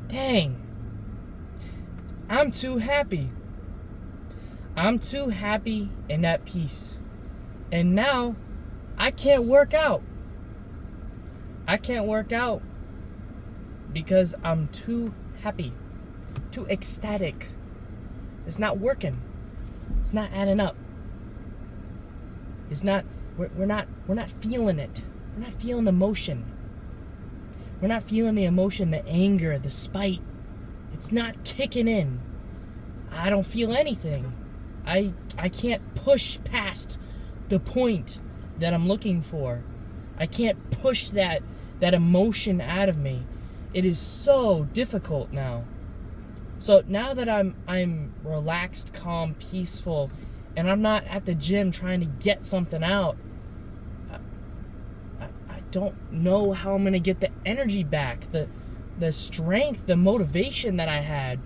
dang, I'm too happy. I'm too happy and at peace. And now I can't work out. I can't work out because I'm too happy, too ecstatic. It's not working. It's not adding up. It's not, we're not feeling it. We're not feeling the emotion. We're not feeling the emotion, the anger, the spite. It's not kicking in. I don't feel anything. I can't push past the point that I'm looking for. I can't push that emotion out of me. It is so difficult now. So now that I'm relaxed, calm, peaceful, and I'm not at the gym trying to get something out, I don't know how I'm gonna get the energy back, the strength, the motivation that I had.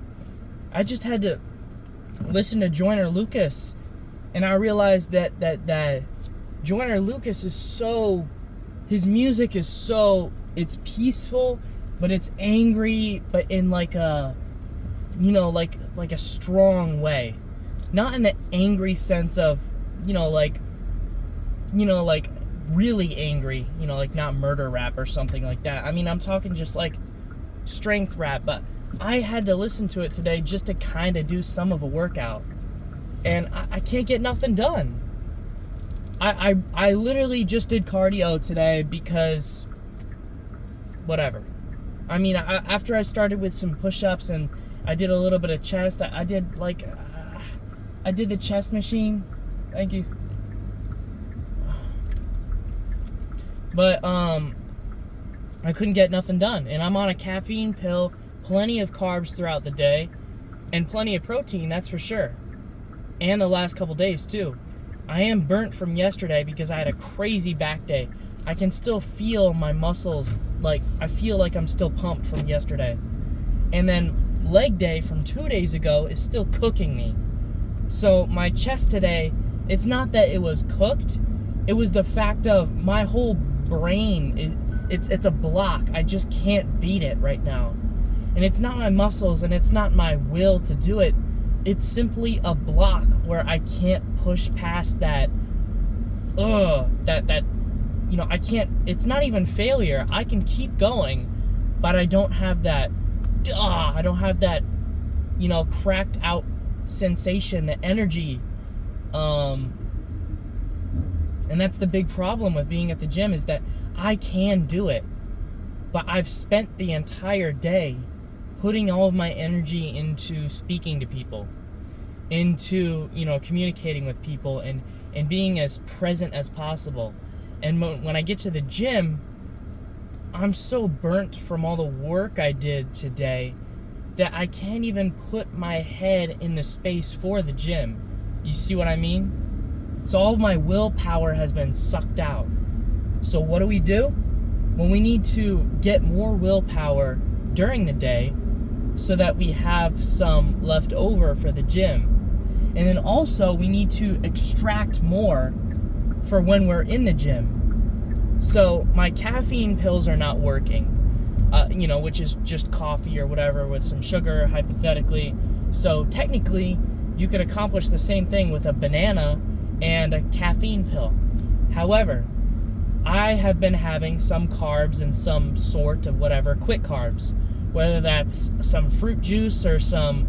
I just had to listen to Joyner Lucas, and I realized that Joyner Lucas is so, his music is so, it's peaceful, but it's angry, but in like a, like a strong way. Not in the angry sense of, like really angry, like not murder rap or something like that. I mean, I'm talking just like strength rap, but I had to listen to it today just to kind of do some of a workout. And I can't get nothing done. I literally just did cardio today because whatever. I mean, after I started with some push-ups and I did a little bit of chest, I did the chest machine. Thank you. But I couldn't get nothing done, and I'm on a caffeine pill, plenty of carbs throughout the day, and plenty of protein, that's for sure. And the last couple days too. I am burnt from yesterday because I had a crazy back day. I can still feel my muscles, like I feel like I'm still pumped from yesterday. And then leg day from 2 days ago is still cooking me. So my chest today, it's not that it was cooked, it was the fact of my whole brain, it's a block. I just can't beat it right now. And it's not my muscles and it's not my will to do it. It's simply a block where I can't push past that, I can't, it's not even failure. I can keep going, but I don't have that, cracked out sensation, the energy. And that's the big problem with being at the gym, is that I can do it, but I've spent the entire day putting all of my energy into speaking to people, into, communicating with people and being as present as possible. And when I get to the gym, I'm so burnt from all the work I did today that I can't even put my head in the space for the gym. You see what I mean? So all of my willpower has been sucked out. So what do? When we need to get more willpower during the day so that we have some left over for the gym. And then also we need to extract more for when we're in the gym. So my caffeine pills are not working, which is just coffee or whatever with some sugar, hypothetically. So technically, you could accomplish the same thing with a banana and a caffeine pill. However, I have been having some carbs and some sort of whatever, quick carbs, whether that's some fruit juice or some,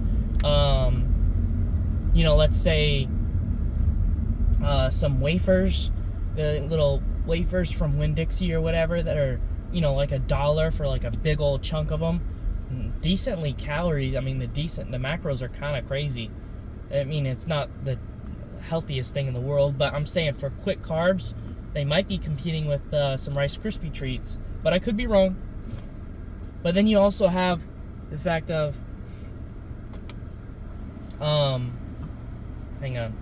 let's say, some wafers, the little wafers from Winn-Dixie or whatever that are, like $1 for like a big old chunk of them. Decently calories. I mean, the macros are kind of crazy. I mean, it's not the healthiest thing in the world, but I'm saying for quick carbs, they might be competing with some Rice Krispie treats, but I could be wrong. But then you also have the fact of, hang on.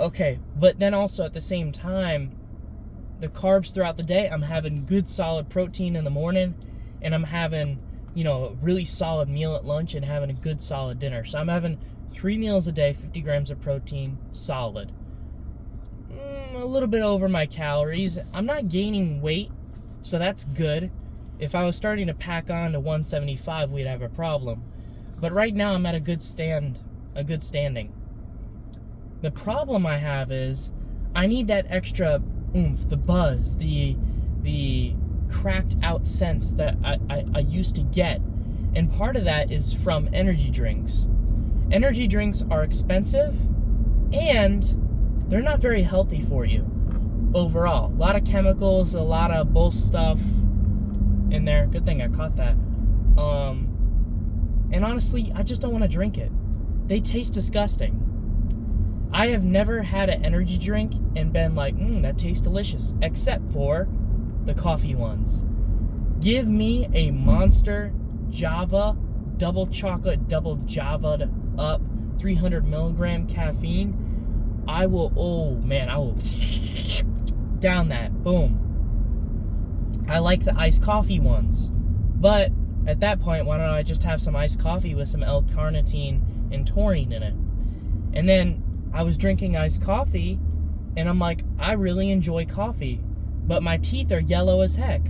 Okay, but then also at the same time, the carbs throughout the day, I'm having good solid protein in the morning, and I'm having, a really solid meal at lunch and having a good solid dinner. So I'm having 3 meals a day, 50 grams of protein, solid. A little bit over my calories. I'm not gaining weight, so that's good. If I was starting to pack on to 175, we'd have a problem. But right now I'm at a good standing. The problem I have is I need that extra oomph, the buzz, the cracked out sense that I used to get. And part of that is from energy drinks. Energy drinks are expensive and they're not very healthy for you overall. A lot of chemicals, a lot of bull stuff in there. Good thing I caught that. And honestly, I just don't want to drink it. They taste disgusting. I have never had an energy drink and been like, that tastes delicious, except for the coffee ones. Give me a Monster Java, double chocolate, double Java'd up, 300 milligram caffeine. I will down that, boom. I like the iced coffee ones, but at that point, why don't I just have some iced coffee with some L-carnitine and taurine in it? And then I was drinking iced coffee, and I'm like, I really enjoy coffee, but my teeth are yellow as heck.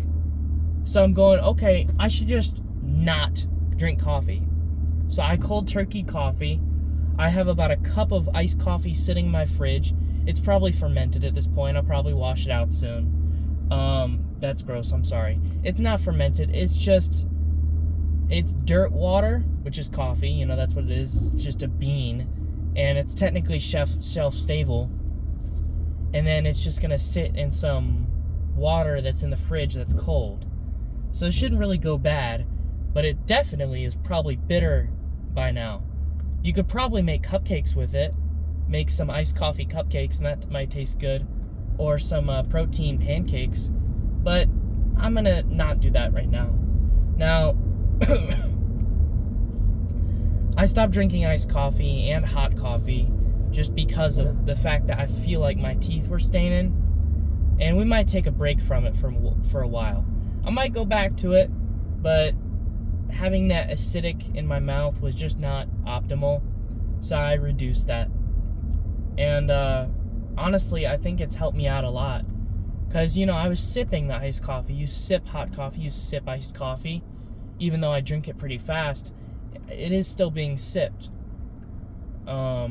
So I'm going, okay, I should just not drink coffee. So I cold turkey coffee. I have about a cup of iced coffee sitting in my fridge. It's probably fermented at this point. I'll probably wash it out soon. That's gross, I'm sorry. It's not fermented, it's dirt water, which is coffee, you know, that's what it is. It's just a bean, and it's technically shelf stable. And then it's just gonna sit in some water that's in the fridge that's cold. So it shouldn't really go bad, but it definitely is probably bitter by now. You could probably make cupcakes with it, make some iced coffee cupcakes, and that might taste good, or some protein pancakes, but I'm gonna not do that right now. Now, I stopped drinking iced coffee and hot coffee just because of the fact that I feel like my teeth were staining, and we might take a break from it for a while. I might go back to it, but having that acidic in my mouth was just not optimal, so I reduced that. And honestly, I think it's helped me out a lot, because, you know, I was sipping the iced coffee. You sip hot coffee, you sip iced coffee. Even though I drink it pretty fast, it is still being sipped. What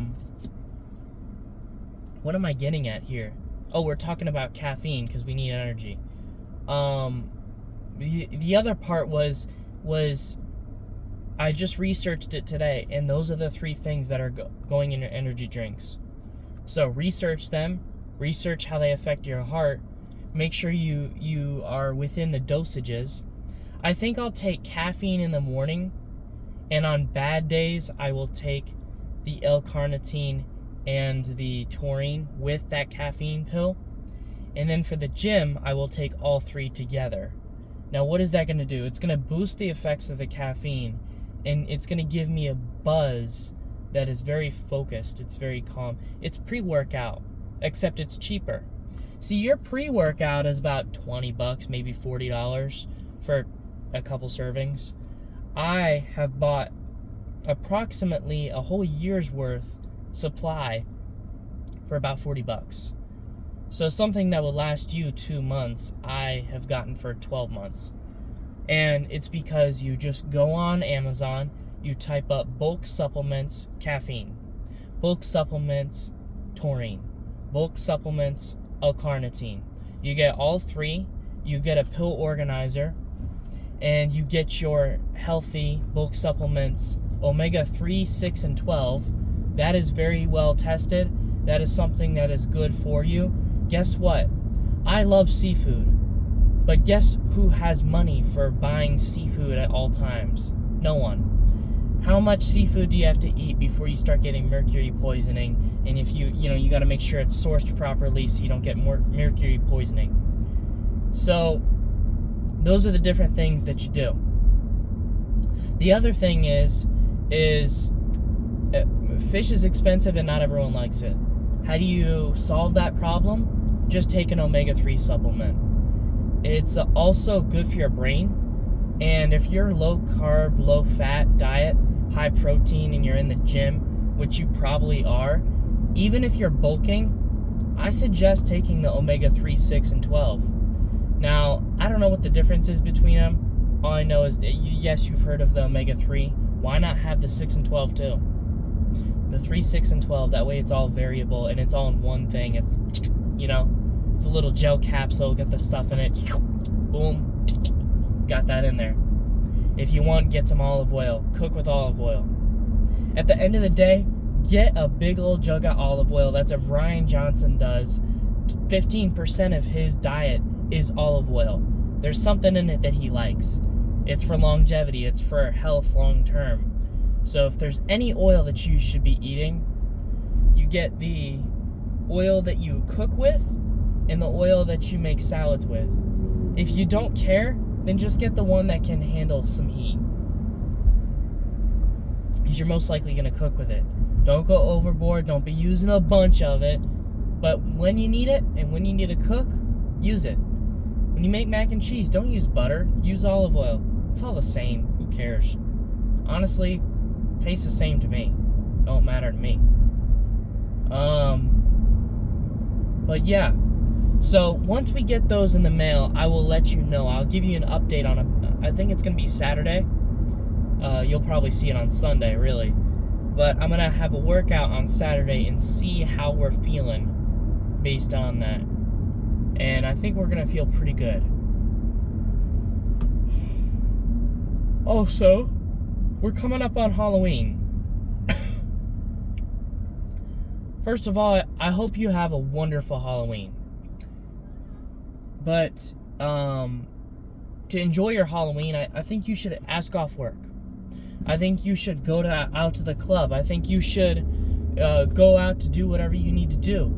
am I getting at here? Oh, we're talking about caffeine because we need energy. The other part was I just researched it today, and those are the 3 things that are going in your energy drinks. So research them, research how they affect your heart, make sure you are within the dosages. I think I'll take caffeine in the morning, and on bad days, I will take the L-carnitine and the taurine with that caffeine pill. And then for the gym, I will take all 3 together. Now, what is that going to do? It's going to boost the effects of the caffeine, and it's going to give me a buzz that is very focused. It's very calm. It's pre-workout, except it's cheaper. See, your pre-workout is about $20, maybe $40 for a couple servings. I have bought approximately a whole year's worth supply for about $40. So something that would last you 2 months, I have gotten for 12 months. And it's because you just go on Amazon, you type up bulk supplements caffeine, bulk supplements taurine, bulk supplements L-carnitine. You get all 3, you get a pill organizer, and you get your healthy bulk supplements omega-3, 6, and 12. That is very well tested. That is something that is good for you. Guess what? I love seafood, but guess who has money for buying seafood at all times? No one. How much seafood do you have to eat before you start getting mercury poisoning? And if you got to make sure it's sourced properly so you don't get more mercury poisoning. So those are the different things that you do. The other thing is fish is expensive and not everyone likes it. How do you solve that problem? Just take an omega-3 supplement. It's also good for your brain. And if you're low carb, low fat diet, high protein, and you're in the gym, which you probably are, even if you're bulking, I suggest taking the omega-3, 6, and 12. Now, I don't know what the difference is between them. All I know is that, yes, you've heard of the omega-3. Why not have the 6 and 12 too? The 3, 6, and 12. That way it's all variable and it's all in one thing. It's, it's a little gel capsule. Get the stuff in it. Boom. Got that in there. If you want, get some olive oil. Cook with olive oil. At the end of the day, get a big old jug of olive oil. That's what Brian Johnson does. 15% of his diet is olive oil. There's something in it that he likes. It's for longevity. It's for health long term. So if there's any oil that you should be eating, you get the oil that you cook with and the oil that you make salads with. If you don't care, then just get the one that can handle some heat, because you're most likely going to cook with it. Don't go overboard. Don't be using a bunch of it. But when you need it and when you need to cook, use it. When you make mac and cheese, don't use butter. Use olive oil. It's all the same. Who cares? Honestly, tastes the same to me. Don't matter to me. But yeah. So once we get those in the mail, I will let you know. I'll give you an update on I think it's going to be Saturday. You'll probably see it on Sunday, really. But I'm going to have a workout on Saturday and see how we're feeling based on that. And I think we're going to feel pretty good. Also, we're coming up on Halloween. First of all, I hope you have a wonderful Halloween. But to enjoy your Halloween, I think you should ask off work. I think you should go out to the club. I think you should go out to do whatever you need to do.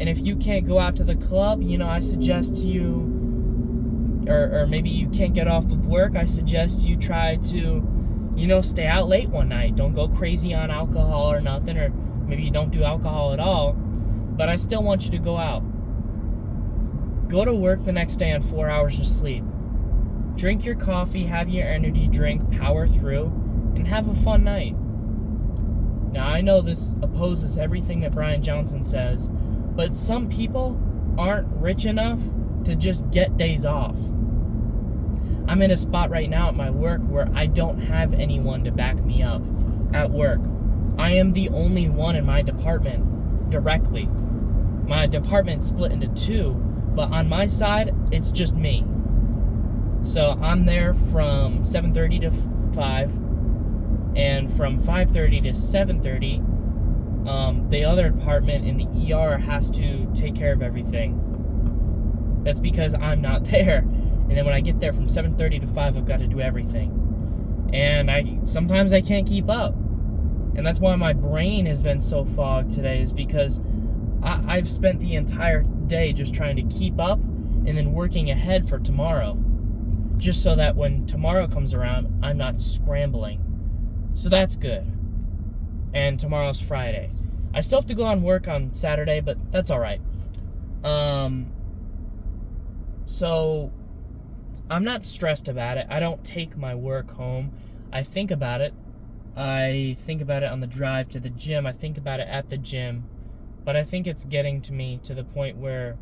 And if you can't go out to the club, I suggest you, or maybe you can't get off of work, I suggest you try to, stay out late one night. Don't go crazy on alcohol or nothing, or maybe you don't do alcohol at all, but I still want you to go out. Go to work the next day on 4 hours of sleep. Drink your coffee, have your energy drink, power through, and have a fun night. Now, I know this opposes everything that Brian Johnson says, but some people aren't rich enough to just get days off. I'm in a spot right now at my work where I don't have anyone to back me up at work. I am the only one in my department directly. My department's split into two, but on my side, it's just me. So I'm there from 7:30 to 5, and from 5:30 to 7:30, the other department in the ER has to take care of everything. That's because I'm not there. And then when I get there from 7:30 to 5, I've got to do everything. And sometimes I can't keep up. And that's why my brain has been so fogged today, is because I've spent the entire day just trying to keep up and then working ahead for tomorrow. Just so that when tomorrow comes around, I'm not scrambling. So that's good. And tomorrow's Friday. I still have to go on work on Saturday, but that's alright. So I'm not stressed about it. I don't take my work home. I think about it. I think about it on the drive to the gym. I think about it at the gym. But I think it's getting to me to the point where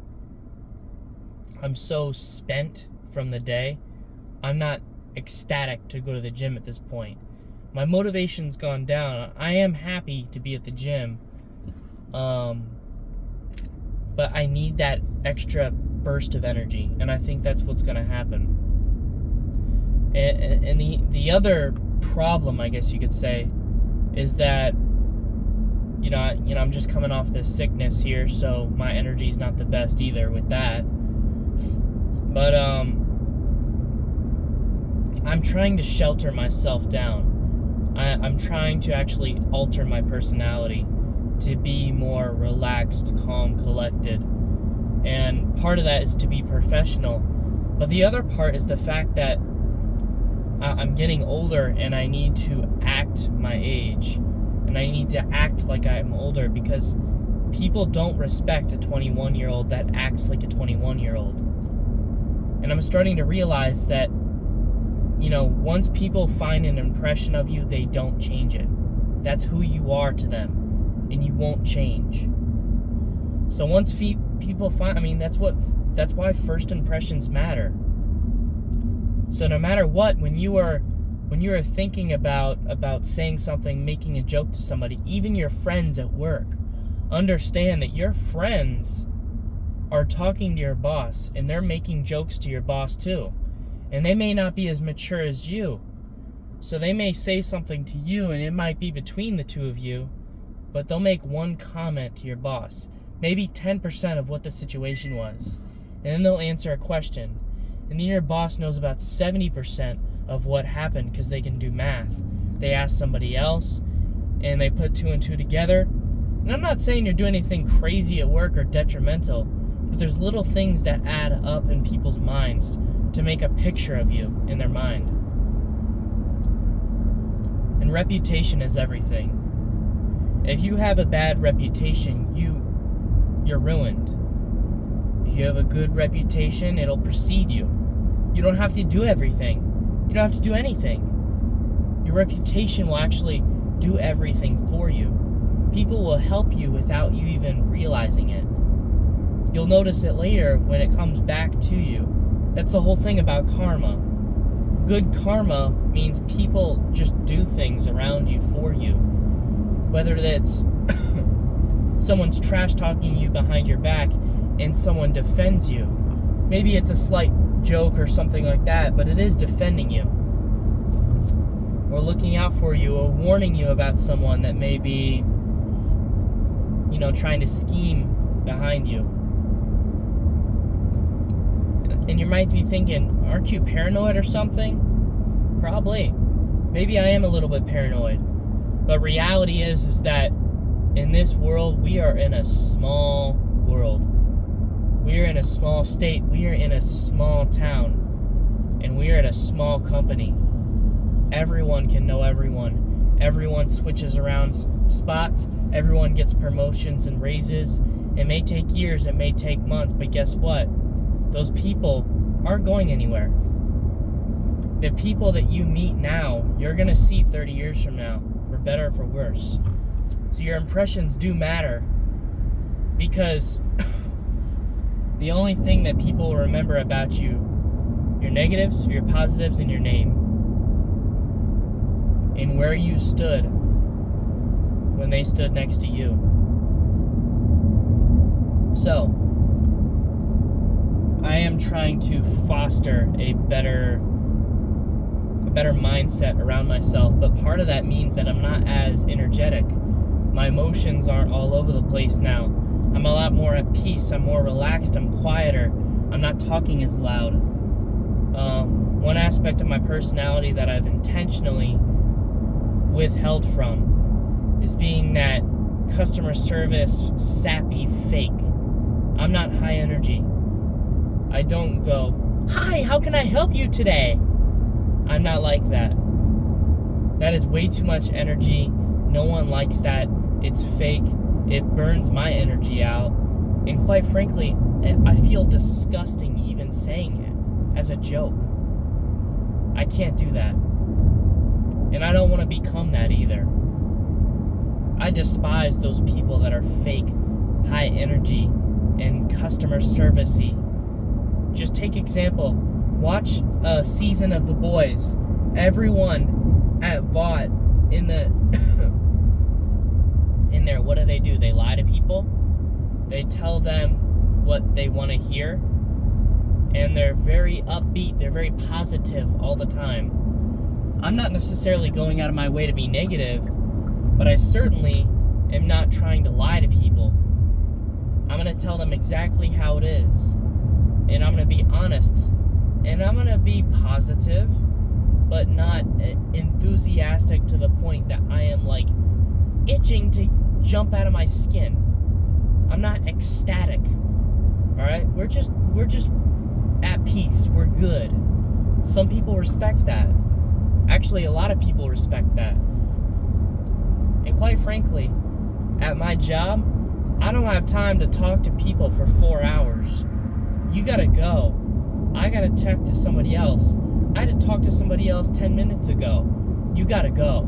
I'm so spent from the day, I'm not ecstatic to go to the gym at this point. My motivation's gone down. I am happy to be at the gym, but I need that extra burst of energy, and I think that's what's going to happen. And the other problem, I guess you could say, is that I'm just coming off this sickness here, so my energy's not the best either with that. But I'm trying to shelter myself down. I'm trying to actually alter my personality to be more relaxed, calm, collected. And part of that is to be professional. But the other part is the fact that I'm getting older and I need to act my age. And I need to act like I'm older, because people don't respect a 21-year-old that acts like a 21-year-old. And I'm starting to realize that, once people find an impression of you, they don't change it. That's who you are to them, and you won't change. So once people find, that's what That's why first impressions matter. So no matter what, when you are thinking about saying something, making a joke to somebody, even your friends at work, understand that your friends are talking to your boss and they're making jokes to your boss too. And they may not be as mature as you. So they may say something to you and it might be between the two of you, but they'll make one comment to your boss, maybe 10% of what the situation was. And then they'll answer a question. And then your boss knows about 70% of what happened because they can do math. They ask somebody else and they put 2 and 2 together. And I'm not saying you're doing anything crazy at work or detrimental, but there's little things that add up in people's minds to make a picture of you in their mind. And reputation is everything. If you have a bad reputation, you're ruined. If you have a good reputation, it'll precede you. You don't have to do everything. You don't have to do anything. Your reputation will actually do everything for you. People will help you without you even realizing it. You'll notice it later when it comes back to you. That's the whole thing about karma. Good karma means people just do things around you for you. Whether that's someone's trash talking you behind your back and someone defends you. Maybe it's a slight joke or something like that, but it is defending you. Or looking out for you, or warning you about someone that may be, trying to scheme behind you. And you might be thinking, aren't you paranoid or something? Probably. Maybe I am a little bit paranoid. But reality is that in this world, we are in a small world. We are in a small state. We are in a small town. And we are at a small company. Everyone can know everyone. Everyone switches around spots. Everyone gets promotions and raises. It may take years. It may take months. But guess what? Those people aren't going anywhere. The people that you meet now, you're going to see 30 years from now, for better or for worse. So your impressions do matter, because the only thing that people will remember about you, your negatives, your positives, and your name, and where you stood when they stood next to you. So, I am trying to foster a better mindset around myself, but part of that means that I'm not as energetic. My emotions aren't all over the place now. I'm a lot more at peace. I'm more relaxed. I'm quieter. I'm not talking as loud. One aspect of my personality that I've intentionally withheld from is being that customer service sappy fake. I'm not high energy. I don't go, "Hi, how can I help you today?" I'm not like that. That is way too much energy. No one likes that. It's fake. It burns my energy out. And quite frankly, I feel disgusting even saying it as a joke. I can't do that. And I don't want to become that either. I despise those people that are fake, high energy, and customer servicey. Just take example. Watch a season of The Boys. Everyone at Vought in there, what do? They lie to people. They tell them what they want to hear. And they're very upbeat. They're very positive all the time. I'm not necessarily going out of my way to be negative, but I certainly am not trying to lie to people. I'm going to tell them exactly how it is. And I'm going to be honest. And I'm going to be positive, but not enthusiastic to the point that I am like itching to jump out of my skin. I'm not ecstatic. All right? We're just at peace. We're good. Some people respect that. Actually, a lot of people respect that. And quite frankly, at my job, I don't have time to talk to people for 4 hours. You gotta go. I gotta talk to somebody else. I had to talk to somebody else 10 minutes ago. You gotta go.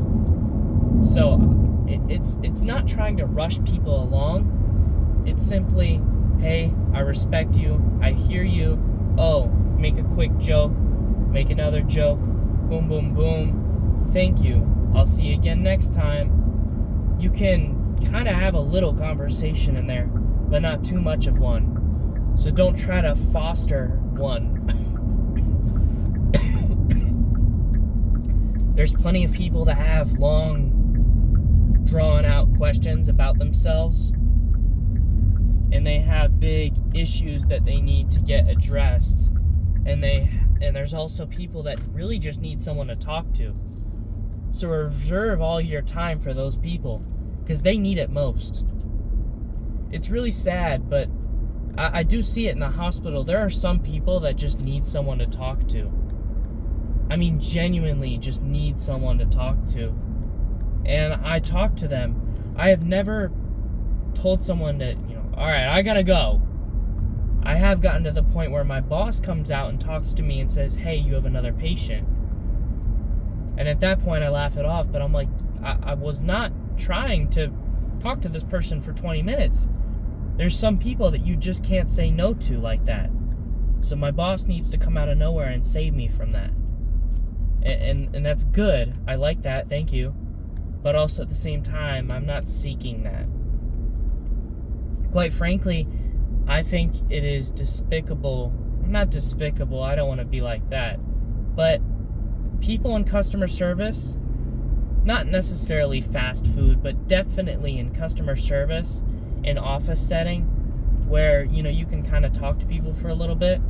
So it's not trying to rush people along. It's simply, hey, I respect you, I hear you, oh, make a quick joke, make another joke, boom, boom, boom, thank you, I'll see you again next time. You can kind of have a little conversation in there, but not too much of one. So don't try to foster one. There's plenty of people that have long, drawn-out questions about themselves, and they have big issues that they need to get addressed. And there's also people that really just need someone to talk to. So reserve all your time for those people, because they need it most. It's really sad, but I do see it in the hospital. There are some people that just need someone to talk to. I mean, genuinely just need someone to talk to. And I talk to them. I have never told someone that, all right, I gotta go. I have gotten to the point where my boss comes out and talks to me and says, hey, you have another patient. And at that point, I laugh it off, but I'm like, I was not trying to talk to this person for 20 minutes. There's some people that you just can't say no to like that. So my boss needs to come out of nowhere and save me from that. And that's good. I like that, thank you. But also at the same time, I'm not seeking that. Quite frankly, I think it is despicable. Not despicable, I don't want to be like that. But people in customer service, not necessarily fast food, but definitely in customer service, in office setting, where, you can kind of talk to people for a little bit.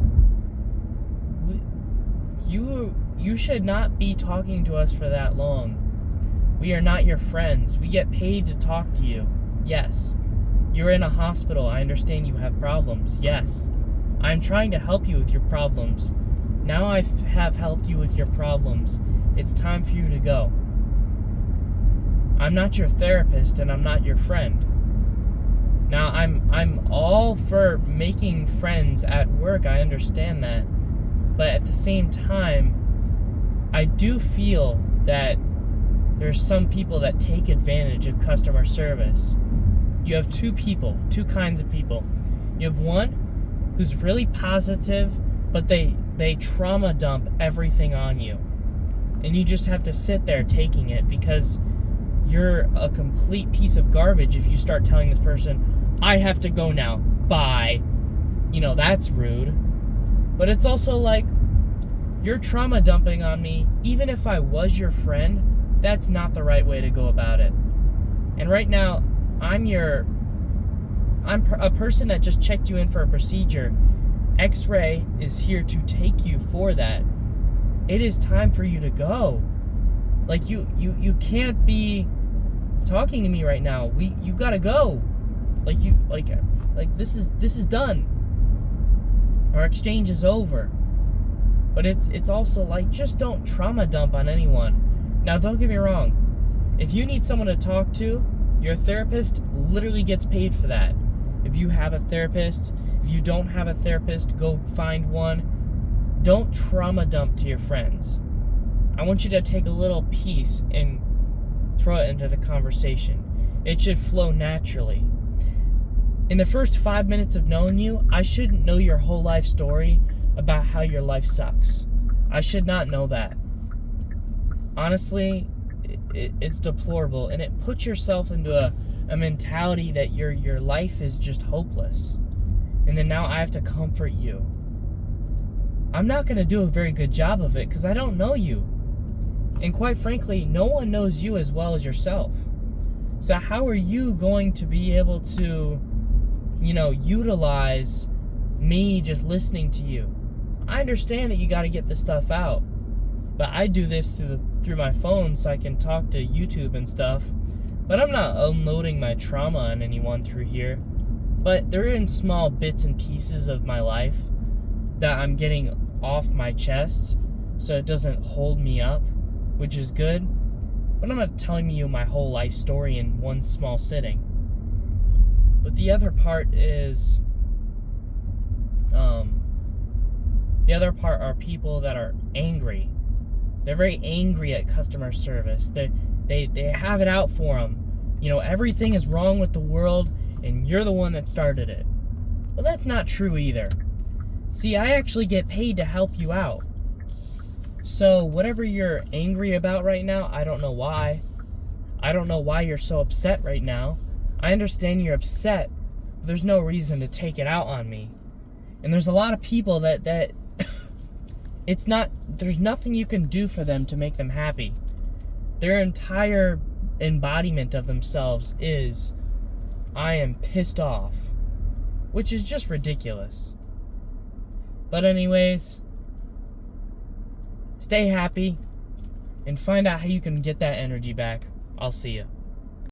You should not be talking to us for that long. We are not your friends. We get paid to talk to you. Yes. You're in a hospital. I understand you have problems. Yes. I'm trying to help you with your problems. Now I have helped you with your problems. It's time for you to go. I'm not your therapist and I'm not your friend. Now I'm all for making friends at work. I understand that. But at the same time, I do feel that there's some people that take advantage of customer service. You have two kinds of people. You have one who's really positive, but they trauma dump everything on you. And you just have to sit there taking it because you're a complete piece of garbage if you start telling this person, I have to go now, bye. That's rude. But it's also like, you're trauma dumping on me. Even if I was your friend, that's not the right way to go about it. And right now, I'm a person that just checked you in for a procedure. X-ray is here to take you for that. It is time for you to go. Like, you can't be talking to me right now. You gotta go. Like this is done. Our exchange is over. But it's also like, just don't trauma dump on anyone. Now, don't get me wrong. If you need someone to talk to, your therapist literally gets paid for that. If you have a therapist, if you don't have a therapist, go find one. Don't trauma dump to your friends. I want you to take a little piece and throw it into the conversation. It should flow naturally. In the first 5 minutes of knowing you, I shouldn't know your whole life story about how your life sucks. I should not know that. Honestly, it's deplorable, and it puts yourself into a mentality that your life is just hopeless. And then now I have to comfort you. I'm not going to do a very good job of it because I don't know you. And quite frankly, no one knows you as well as yourself. So how are you going to be able to, utilize me just listening to you? I understand that you got to get this stuff out. But I do this through my phone so I can talk to YouTube and stuff. But I'm not unloading my trauma on anyone through here. But they're in small bits and pieces of my life that I'm getting off my chest so it doesn't hold me up, which is good. But I'm not telling you my whole life story in one small sitting. But the other part is, are people that are angry. They're very angry at customer service. They have it out for them. Everything is wrong with the world, and you're the one that started it. Well, that's not true either. See, I actually get paid to help you out. So, whatever you're angry about right now, I don't know why. I don't know why you're so upset right now. I understand you're upset, but there's no reason to take it out on me. And there's a lot of people that it's not, there's nothing you can do for them to make them happy. Their entire embodiment of themselves is, I am pissed off, which is just ridiculous. But anyways, stay happy and find out how you can get that energy back. I'll see you.